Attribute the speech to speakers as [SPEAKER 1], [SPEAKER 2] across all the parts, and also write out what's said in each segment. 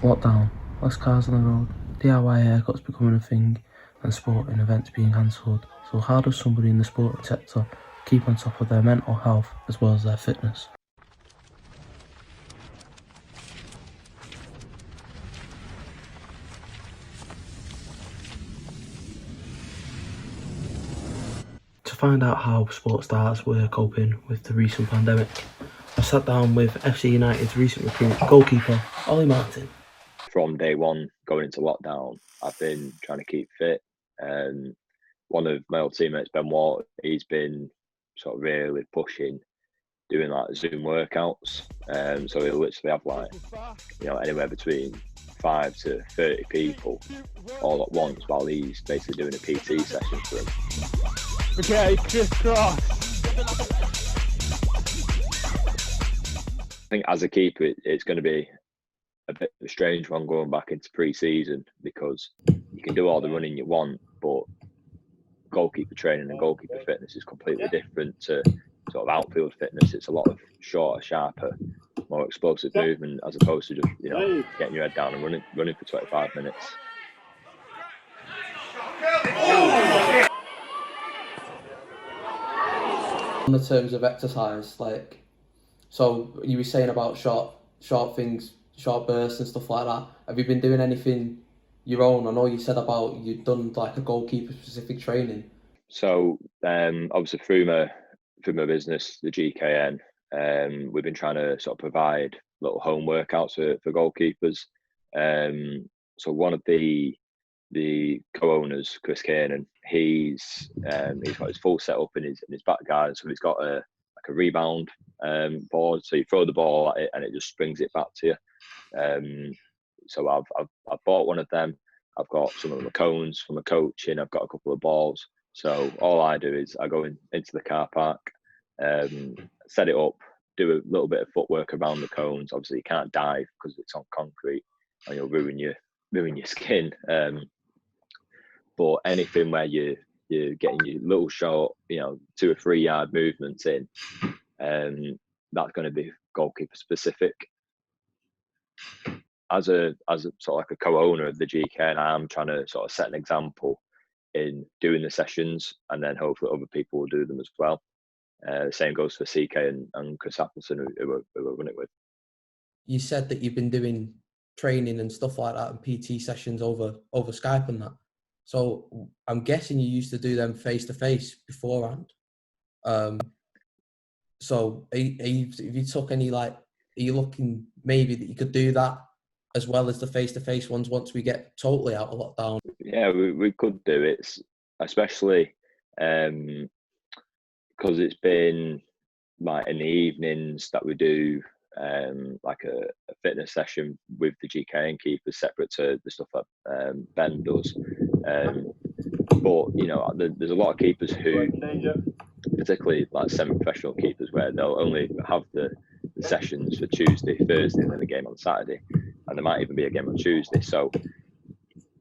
[SPEAKER 1] Lockdown, less cars on the road, DIY haircuts becoming a thing, and sporting events being cancelled. So how does somebody in the sporting sector keep on top of their mental health as well as their fitness? To find out how sports stars were coping with the recent pandemic, I sat down with FC United's recent recruit, goalkeeper Ollie Martin.
[SPEAKER 2] From day one going into lockdown, I've been trying to keep fit. One of my old teammates, Ben Ward, he's been sort of really pushing, doing like Zoom workouts. So he'll literally have like, anywhere between 5 to 30 people all at once while he's basically doing a PT session for them.
[SPEAKER 3] Okay, crisscross.
[SPEAKER 2] I think as a keeper, it's going to be a bit of a strange one going back into pre-season because you can do all the running you want, but goalkeeper training and goalkeeper fitness is completely different to sort of outfield fitness. It's a lot of shorter, sharper, more explosive movement as opposed to just getting your head down and running for 25 minutes.
[SPEAKER 1] In the terms of exercise, so you were saying about short things, short bursts and stuff like that. Have you been doing anything your own? I know you said about you'd done like a goalkeeper specific training.
[SPEAKER 2] So obviously through my business, the GKN, we've been trying to sort of provide little home workouts for goalkeepers. So one of the co-owners, Chris Kiernan, he's got his full setup in his back garden. So he's got a rebound board. So you throw the ball at it and it just springs it back to you. So I've bought one of them. I've got some of the cones from the coaching. I've got a couple of balls. So all I do is I go into the car park, set it up, do a little bit of footwork around the cones. Obviously you can't dive because it's on concrete and you'll ruin your skin. But anything where you're getting your little short, 2 or 3 yard movements in, that's going to be goalkeeper specific. As a sort of like a co-owner of the GK, I'm trying to sort of set an example in doing the sessions, and then hopefully other people will do them as well. Same goes for CK and Chris Appleton, who I run it with.
[SPEAKER 1] You said that you've been doing training and stuff like that and PT sessions over Skype and that. So I'm guessing you used to do them face to face beforehand. So if you took any are you looking maybe that you could do that as well as the face to face ones once we get totally out of lockdown?
[SPEAKER 2] Yeah, we could do it, especially because it's been like in the evenings that we do like a fitness session with the GKN keepers separate to the stuff that Ben does. But there's a lot of keepers who, particularly like semi-professional keepers, where they'll only have the sessions for Tuesday, Thursday, and then a game on Saturday, and there might even be a game on Tuesday. So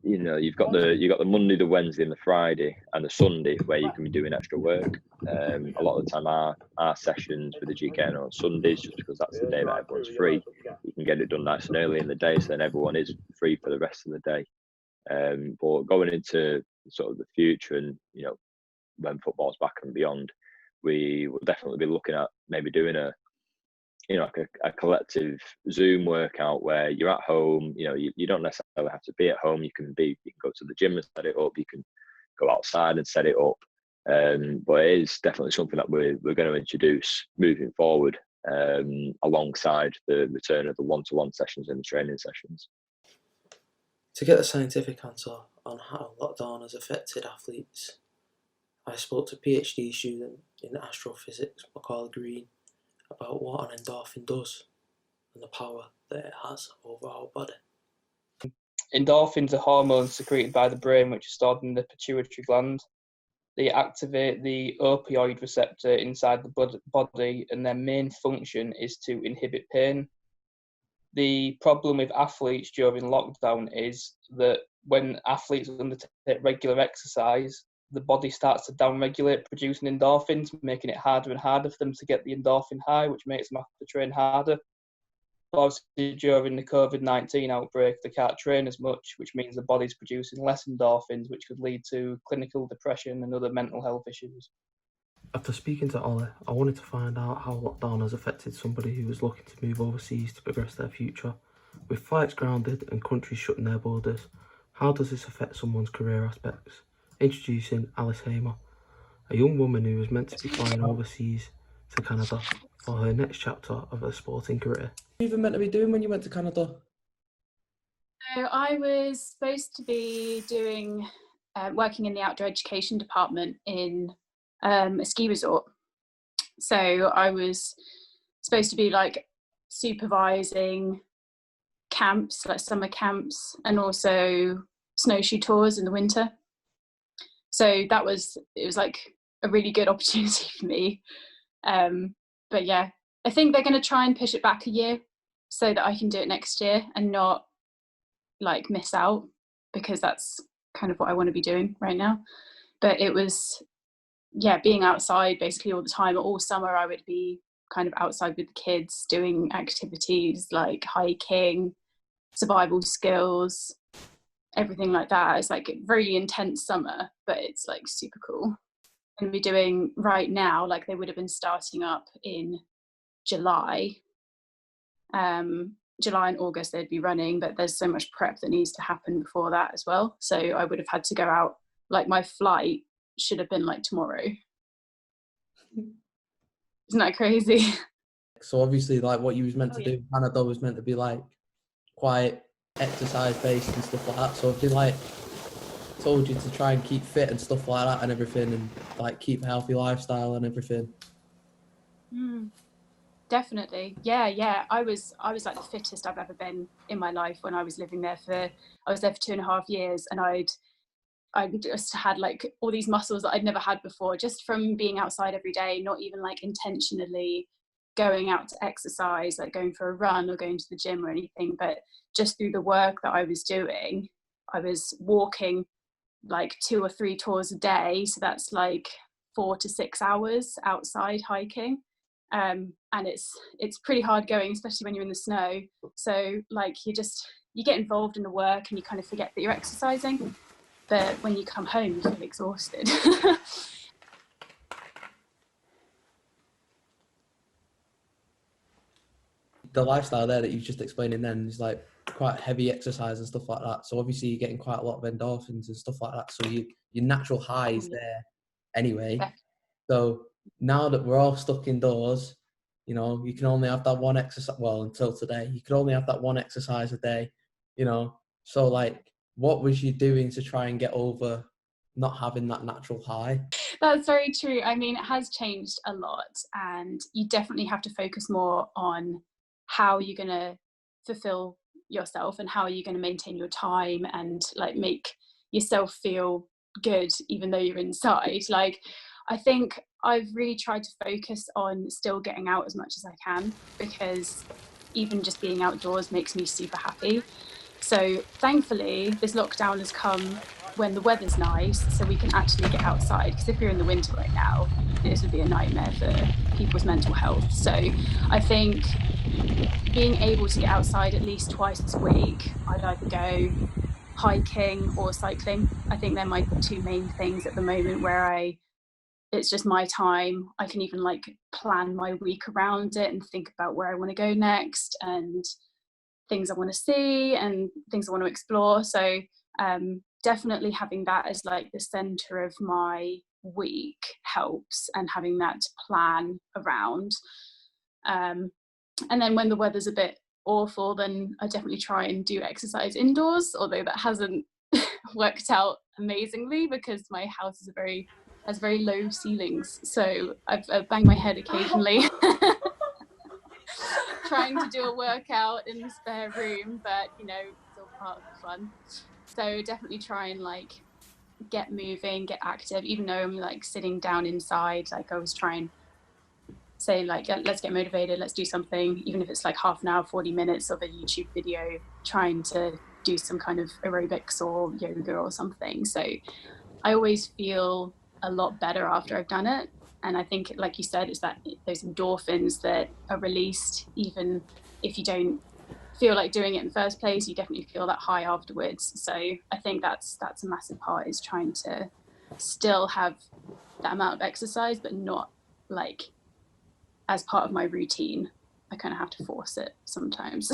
[SPEAKER 2] you've got the Monday, the Wednesday, and the Friday, and the Sunday where you can be doing extra work. A lot of the time, our sessions with the GKN are on Sundays, just because that's the day that everyone's free. You can get it done nice and early in the day, so then everyone is free for the rest of the day. But going into sort of the future, and when football's back and beyond, we will definitely be looking at maybe doing a collective Zoom workout where you're at home. You don't necessarily have to be at home. You can go to the gym and set it up. You can go outside and set it up. But it is definitely something that we're going to introduce moving forward, alongside the return of the one-to-one sessions and the training sessions.
[SPEAKER 1] To get a scientific answer on how lockdown has affected athletes, I spoke to PhD student in astrophysics, Macaulay Green, about what an endorphin does and the power that it has over our body.
[SPEAKER 3] Endorphins are hormones secreted by the brain which are stored in the pituitary gland. They activate the opioid receptor inside the body, and their main function is to inhibit pain. The problem with athletes during lockdown is that when athletes undertake regular exercise, the body starts to downregulate producing endorphins, making it harder and harder for them to get the endorphin high, which makes them have to train harder. But obviously, during the COVID-19 outbreak, they can't train as much, which means the body's producing less endorphins, which could lead to clinical depression and other mental health issues.
[SPEAKER 1] After speaking to Ollie, I wanted to find out how lockdown has affected somebody who was looking to move overseas to progress their future. With flights grounded and countries shutting their borders, how does this affect someone's career aspects? Introducing Alice Hamer, a young woman who was meant to be flying overseas to Canada for her next chapter of her sporting career. What were you even meant to be doing when you went to Canada?
[SPEAKER 4] So I was supposed to be doing working in the outdoor education department in a ski resort. So I was supposed to be like supervising camps, like summer camps, and also snowshoe tours in the winter. So it was like a really good opportunity for me. But yeah, I think they're going to try and push it back a year so that I can do it next year and not like miss out, because that's kind of what I want to be doing right now. But it was, yeah, being outside basically all the time. All summer I would be kind of outside with the kids doing activities like hiking, survival skills, everything like that. It's like a really intense summer, but it's like super cool. And we're doing right now, like they would have been starting up in July. July and August they'd be running, but there's so much prep that needs to happen before that as well. So I would have had to go out, like my flight should have been like tomorrow. Isn't that crazy?
[SPEAKER 1] So obviously, like what you was meant to do in Canada was meant to be like quite exercise based and stuff like that. So if they like told you to try and keep fit and stuff like that and everything, and like keep a healthy lifestyle and everything.
[SPEAKER 4] Definitely. Yeah. I was like the fittest I've ever been in my life when I was living there I was there for 2.5 years, and I just had like all these muscles that I'd never had before, just from being outside every day, not even like intentionally going out to exercise, like going for a run or going to the gym or anything, but just through the work that I was doing. I was walking like 2 or 3 tours a day, so that's like 4 to 6 hours outside hiking. And it's pretty hard going, especially when you're in the snow. So like you get involved in the work and you kind of forget that you're exercising, but when you come home you feel exhausted.
[SPEAKER 1] The lifestyle there that you've just explaining then is like quite heavy exercise and stuff like that. So obviously you're getting quite a lot of endorphins and stuff like that. So your natural high is there anyway. So now that we're all stuck indoors, you know, you can only have that one exercise. Well, until today, you could only have that one exercise a day, you know. So like, what was you doing to try and get over not having that natural high?
[SPEAKER 4] That's very true. I mean, it has changed a lot, and you definitely have to focus more on how you're going to fulfill yourself and how you're going to maintain your time and like make yourself feel good even though you're inside. Like, I think I've really tried to focus on still getting out as much as I can, because even just being outdoors makes me super happy. So thankfully this lockdown has come when the weather's nice, so we can actually get outside, because if you're in the winter right now, this would be a nightmare for people's mental health. So I think being able to get outside at least twice a week, I'd either go hiking or cycling. I think they're my 2 main things at the moment, where it's just my time. I can even like plan my week around it and think about where I want to go next and things I want to see and things I want to explore. So definitely having that as like the center of my week helps, and having that to plan around. And then when the weather's a bit awful, then I definitely try and do exercise indoors, although that hasn't worked out amazingly because my house has very low ceilings, so I've banged my head occasionally trying to do a workout in the spare room, but you know, it's all part of the fun. So definitely try and like get moving, get active, even though I'm like sitting down inside. Like I was trying say like, let's get motivated, let's do something, even if it's like half an hour, 40 minutes of a YouTube video, trying to do some kind of aerobics or yoga or something. So I always feel a lot better after I've done it. And I think, like you said, it's that those endorphins that are released even if you don't feel like doing it in the first place, you definitely feel that high afterwards. So I think that's a massive part, is trying to still have that amount of exercise, but not like as part of my routine. I kind of have to force it sometimes.